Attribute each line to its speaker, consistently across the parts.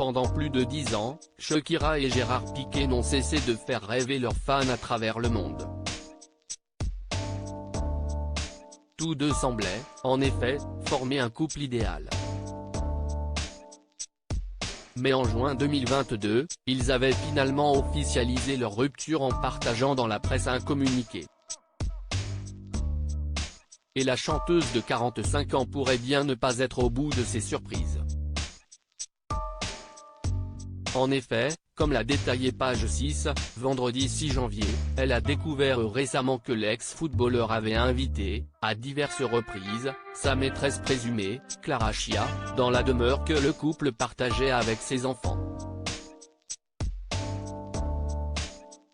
Speaker 1: Pendant plus de 10 ans, Shakira et Gérard Piqué n'ont cessé de faire rêver leurs fans à travers le monde. Tous deux semblaient, en effet, former un couple idéal. Mais en juin 2022, ils avaient finalement officialisé leur rupture en partageant dans la presse un communiqué. Et la chanteuse de 45 ans pourrait bien ne pas être au bout de ses surprises. En effet, comme l'a détaillé Page 6, vendredi 6 janvier, elle a découvert récemment que l'ex-footballeur avait invité, à diverses reprises, sa maîtresse présumée, Clara Chia, dans la demeure que le couple partageait avec ses enfants.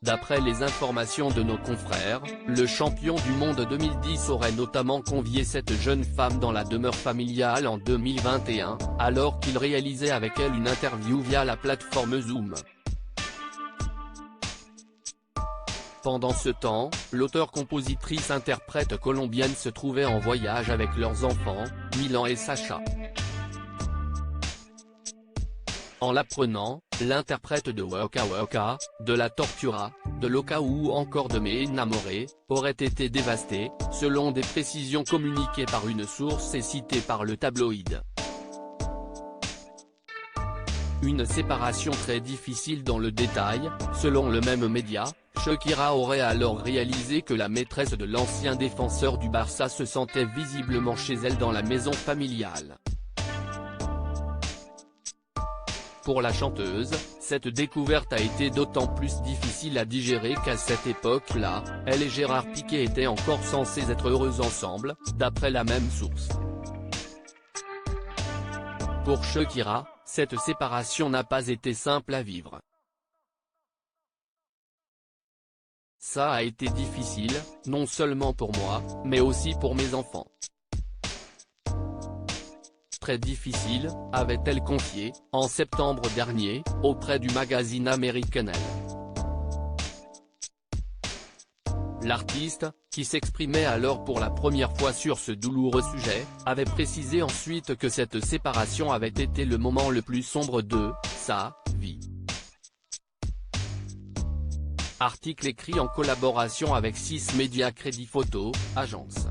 Speaker 1: D'après les informations de nos confrères, le champion du monde 2010 aurait notamment convié cette jeune femme dans la demeure familiale en 2021, alors qu'il réalisait avec elle une interview via la plateforme Zoom. Pendant ce temps, l'auteure-compositrice-interprète colombienne se trouvait en voyage avec leurs enfants, Milan et Sacha. En l'apprenant, l'interprète de Waka Waka, de La Tortura, de Loca ou encore de Me Enamoré, aurait été dévastée, selon des précisions communiquées par une source et citées par le tabloïd. Une séparation très difficile dans le détail, selon le même média, Shakira aurait alors réalisé que la maîtresse de l'ancien défenseur du Barça se sentait visiblement chez elle dans la maison familiale. Pour la chanteuse, cette découverte a été d'autant plus difficile à digérer qu'à cette époque-là, elle et Gérard Piqué étaient encore censés être heureux ensemble, d'après la même source. Pour Shakira, cette séparation n'a pas été simple à vivre. Ça a été difficile, non seulement pour moi, mais aussi pour mes enfants. Très difficile, avait-elle confié, en septembre dernier, auprès du magazine American Elle. L'artiste, qui s'exprimait alors pour la première fois sur ce douloureux sujet, avait précisé ensuite que cette séparation avait été le moment le plus sombre de sa vie. Article écrit en collaboration avec 6 Médias Crédit Photo, agence.